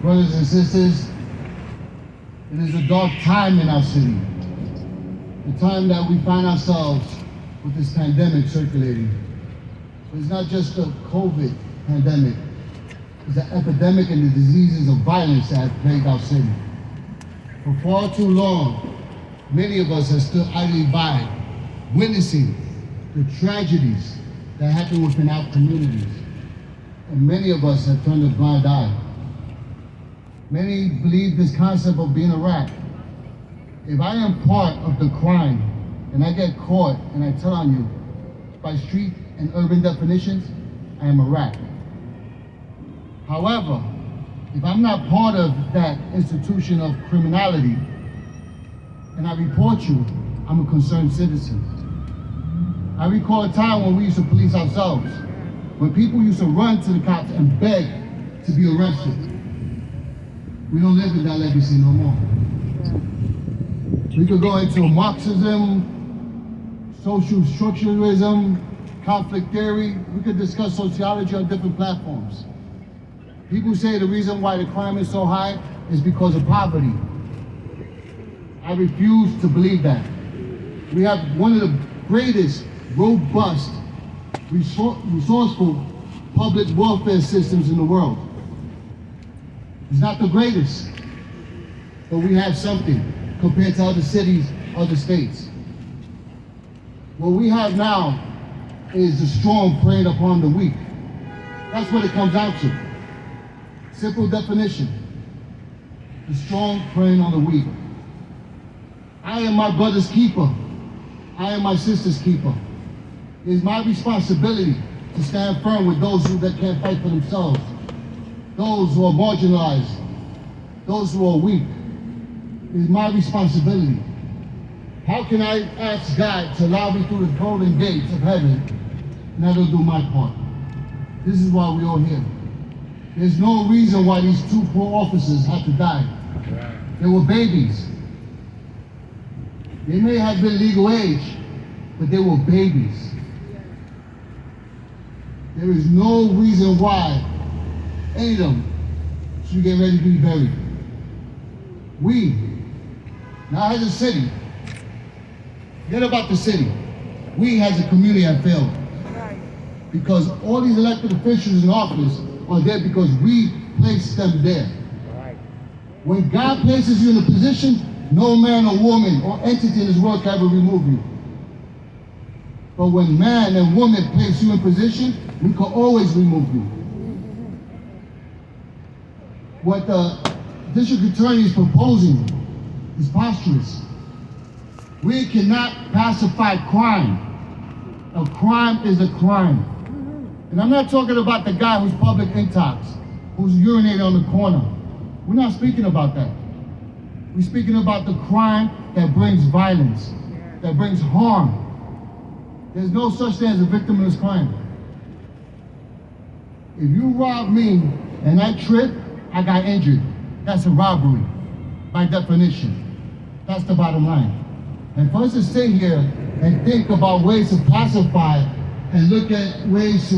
Brothers and sisters, it is a dark time in our city. The time that we find ourselves with this pandemic circulating. But it's not just a COVID pandemic. It's an epidemic and the diseases of violence that have plagued our city. For far too long, many of us have stood idly by, witnessing the tragedies that happen within our communities. And many of us have turned a blind eye. Many believe this concept of being a rat. If I am part of the crime and I get caught and I tell on you by street and urban definitions, I am a rat. However, if I'm not part of that institution of criminality and I report you, I'm a concerned citizen. I recall a time when we used to police ourselves, when people used to run to the cops and beg to be arrested. We don't live in that legacy no more. We could go into Marxism, social structuralism, conflict theory. We could discuss sociology on different platforms. People say the reason why the crime is so high is because of poverty. I refuse to believe that. We have one of the greatest, robust, resourceful public welfare systems in the world. It's not the greatest, but we have something compared to other cities, other states. What we have now is the strong preying upon the weak. That's what it comes down to. Simple definition. The strong preying on the weak. I am my brother's keeper. I am my sister's keeper. It is my responsibility to stand firm with those that can't fight for themselves, those who are marginalized, those who are weak. It is my responsibility. How can I ask God to allow me through the golden gates of heaven and I don't do my part? This is why we're all here. There's no reason why these two poor officers had to die. They were babies. They may have been legal age, but they were babies. There is no reason why any of them should get ready to be buried. We, now as a city, forget about the city. We as a community have failed. Because all these elected officials in office are there because we placed them there. When God places you in a position, no man or woman or entity in this world can ever remove you. But when man and woman place you in position, we can always remove you. What the district attorney is proposing is preposterous. We cannot pacify crime. A crime is a crime. And I'm not talking about the guy who's public intox, who's urinating on the corner. We're not speaking about that. We're speaking about the crime that brings violence, that brings harm. There's no such thing as a victimless crime. If you rob me and I trip, I got injured. That's a robbery, by definition. That's the bottom line. And for us to sit here and think about ways to pacify and look at ways to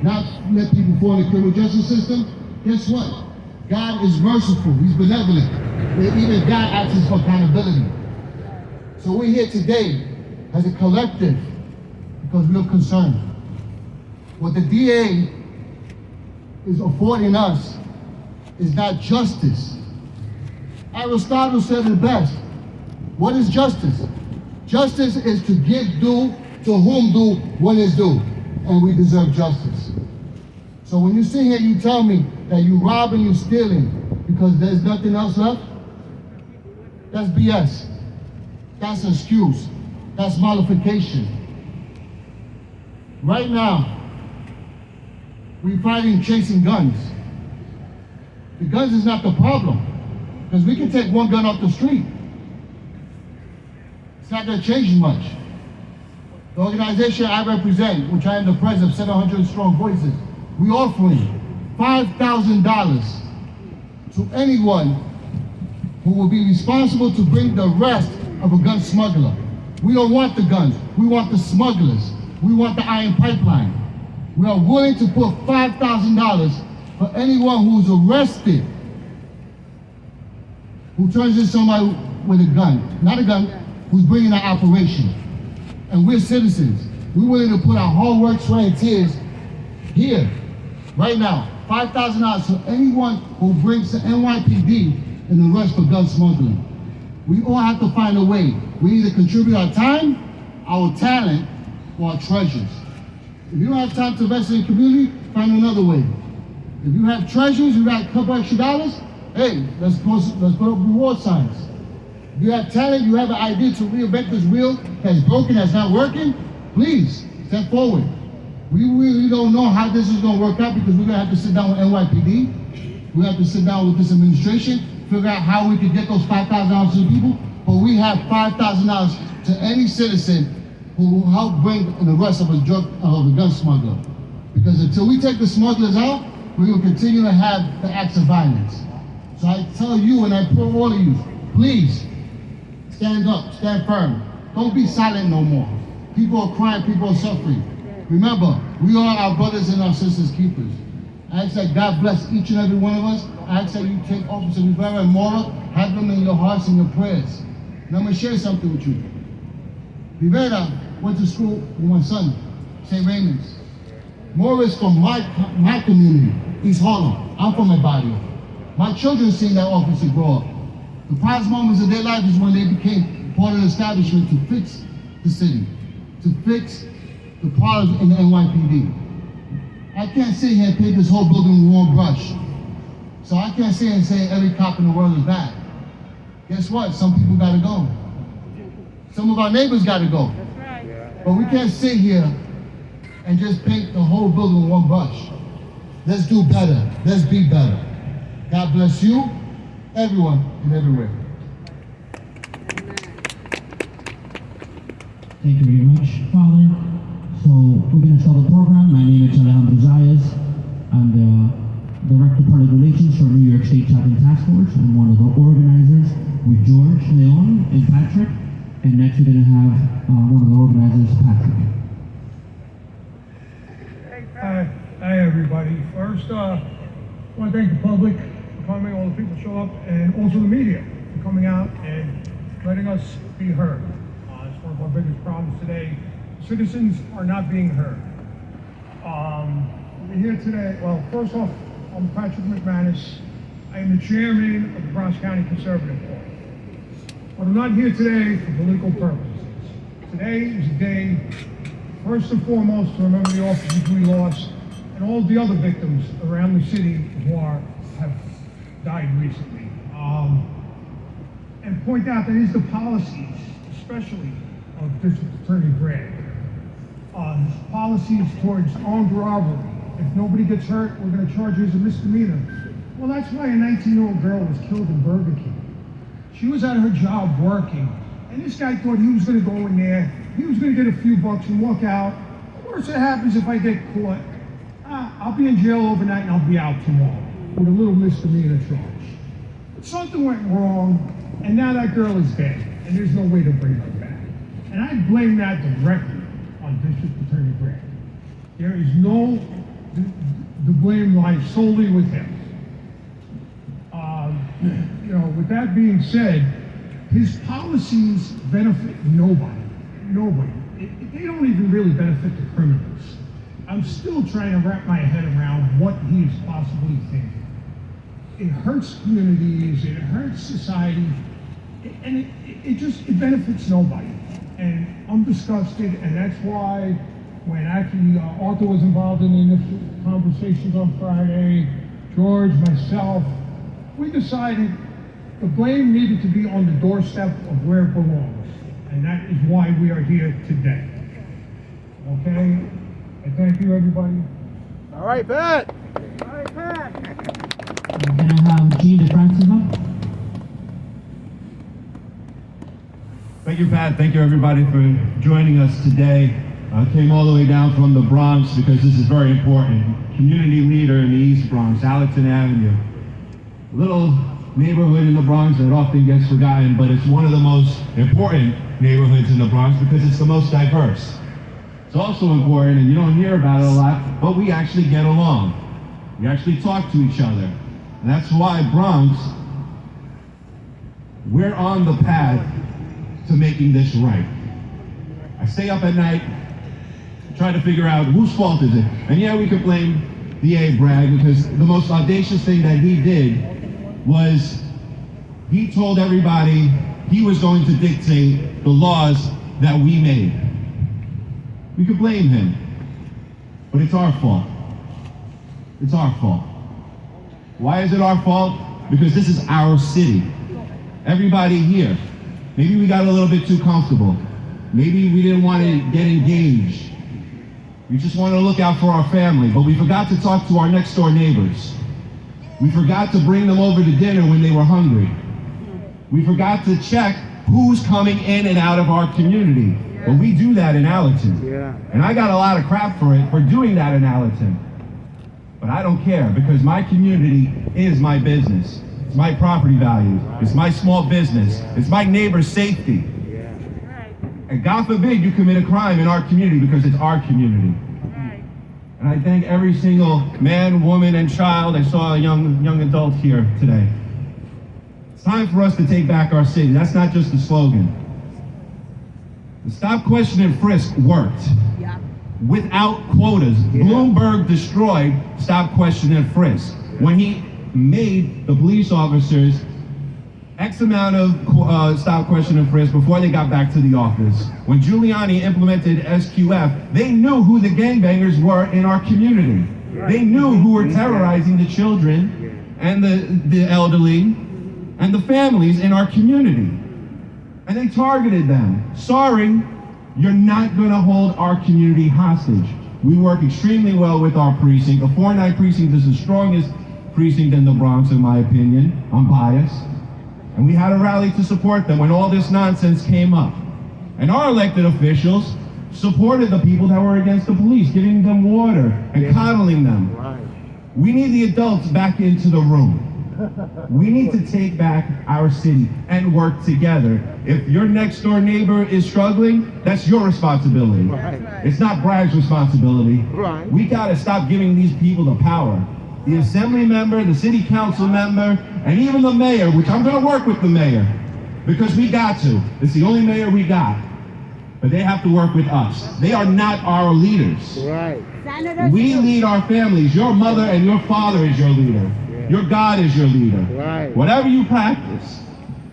not let people fall in the criminal justice system, guess what? God is merciful, He's benevolent. Even God asks for accountability. So we're here today as a collective because we're concerned. What the DA is affording us is not justice. Aristotle said it best. What is justice? Justice is to give due to whom due what is due. And we deserve justice. So when you sit here, you tell me that you robbing, you stealing because there's nothing else left? That's BS. That's an excuse. That's mollification. Right now, we're fighting chasing guns. The guns is not the problem. Because we can take one gun off the street. It's not going to change much. The organization I represent, which I am the president of 700 Strong Voices, we're offering $5,000 to anyone who will be responsible to bring the rest of a gun smuggler. We don't want the guns. We want the smugglers. We want the iron pipeline. We are willing to put $5,000 for anyone who's arrested who turns in somebody with a gun, not a gun, who's bringing an operation. And we're citizens. We're willing to put our hard work, sweat, and tears here, right now. $5,000 to anyone who brings the NYPD in the rush for gun smuggling. We all have to find a way. We either contribute our time, our talent, or our treasures. If you don't have time to invest in the community, find another way. If you have treasures, you got a couple extra dollars, hey, let's put up reward signs. If you have talent, you have an idea to reinvent this wheel that's broken, that's not working, please step forward. We really don't know how this is going to work out because we're going to have to sit down with NYPD. We have to sit down with this administration, figure out how we can get those $5,000 to the people. But we have $5,000 to any citizen who will help bring in the rest of a gun smuggler. Because until we take the smugglers out, we will continue to have the acts of violence. So I tell you and I implore all of you, please stand up, stand firm. Don't be silent no more. People are crying, people are suffering. Remember, we are our brothers and our sisters keepers. I ask that God bless each and every one of us. I ask that you take Officer Rivera and Mora, have them in your hearts and your prayers. And I'm going to share something with you. Rivera went to school with my son, St. Raymond's. Mora is from my community, East Harlem. I'm from El Barrio. My children seen that officer grow up. The proudest moments of their life is when they became part of the establishment to fix the city, to fix the problems in the NYPD. I can't sit here and paint this whole building with one brush. So I can't sit here and say every cop in the world is bad. Guess what? Some people gotta go. Some of our neighbors gotta go. That's right. But we can't sit here and just paint the whole building with one brush. Let's do better. Let's be better. God bless you, everyone, and everywhere. Thank you very much, Father. So we're going to start the program. My name is Alejandro Zayas. I'm the Director of Public Relations for New York State Shopping Task Force. I'm one of the organizers with George, Leon, and Patrick. And next we're going to have one of the organizers, Patrick. Hi everybody. First, I want to thank the public for coming, all the people show up, and also the media for coming out and letting us be heard. It's one of our biggest problems today. Citizens are not being heard. We're here today. Well, first off, I'm Patrick McManus. I am the chairman of the Bronx County Conservative Party. But I'm not here today for political purposes. Today is a day, first and foremost, to remember the officers we lost and all the other victims around the city who have died recently. And point out that is the policies, especially of District Attorney Bragg. Policies towards armed robbery. If nobody gets hurt, we're going to charge you as a misdemeanor. Well, that's why a 19-year-old girl was killed in Burger King. She was at her job working, and this guy thought he was going to go in there, he was going to get a few bucks and walk out. The worst that happens if I get caught, I'll be in jail overnight and I'll be out tomorrow with a little misdemeanor charge. But something went wrong, and now that girl is dead, and there's no way to bring her back. And I blame that directly on District Attorney Bragg. There is no, the blame lies solely with him. With that being said, his policies benefit nobody. Nobody. They don't even really benefit the criminals. I'm still trying to wrap my head around what he's possibly thinking. It hurts communities, it hurts society, and it benefits nobody. And I'm disgusted, and that's why when actually Arthur was involved in the initial conversations on Friday, George, myself, we decided the blame needed to be on the doorstep of where it belongs. And that is why we are here today. Okay? And thank you, everybody. All right, Pat. All right, Pat. We're going to have Gene DeFrancis up. Thank you, Pat. Thank you, everybody, for joining us today. I came all the way down from the Bronx because this is very important. Community leader in the East Bronx, Allerton Avenue. Little neighborhood in the Bronx that often gets forgotten, but it's one of the most important neighborhoods in the Bronx because it's the most diverse. It's also important, and you don't hear about it a lot, but we actually get along. We actually talk to each other. And that's why Bronx We're on the path to making this right. I stay up at night trying to figure out whose fault is it. And yeah, we could blame DA Bragg, because the most audacious thing that he did was he told everybody he was going to dictate the laws that we made. We could blame him, but it's our fault. It's our fault. Why is it our fault? Because this is our city. Everybody here. Maybe we got a little bit too comfortable. Maybe we didn't want to get engaged. We just wanted to look out for our family, but we forgot to talk to our next door neighbors. We forgot to bring them over to dinner when they were hungry. We forgot to check who's coming in and out of our community. But we do that in Allerton. Yeah. And I got a lot of crap for it, for doing that in Allerton. But I don't care, because my community is my business. It's my property value. It's my small business. It's my neighbor's safety. And God forbid you commit a crime in our community, because it's our community. And I thank every single man, woman, and child. I saw a young adult here today. It's time for us to take back our city. That's not just a slogan. The Stop, Question, and Frisk worked. Yeah. Without quotas. Bloomberg destroyed Stop, Question, and Frisk when he made the police officers X amount of Stop, Question, and Frisk before they got back to the office. When Giuliani implemented SQF, they knew who the gangbangers were in our community. They knew who were terrorizing the children and the elderly and the families in our community. And they targeted them. Sorry, you're not gonna hold our community hostage. We work extremely well with our precinct. The 4-9 precinct is the strongest precinct in the Bronx, in my opinion. I'm biased. And we had a rally to support them when all this nonsense came up. And our elected officials supported the people that were against the police, giving them water and coddling them. We need the adults back into the room. We need to take back our city and work together. If your next door neighbor is struggling, that's your responsibility. It's not Bragg's responsibility. We gotta stop giving these people the power. The assembly member, the city council member, and even the mayor, which I'm gonna work with the mayor, because we got to. It's the only mayor we got. But they have to work with us. They are not our leaders. We lead our families. Your mother and your father is your leader. Your God is your leader. Whatever you practice,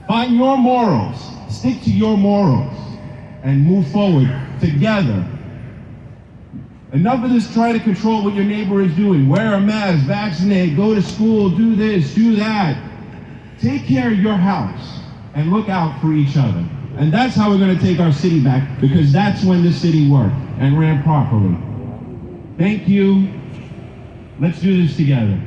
find your morals, stick to your morals, and move forward together. Enough of this trying to control what your neighbor is doing. Wear a mask, vaccinate, go to school, do this, do that. Take care of your house and look out for each other. And that's how we're going to take our city back, because that's when the city worked and ran properly. Thank you. Let's do this together.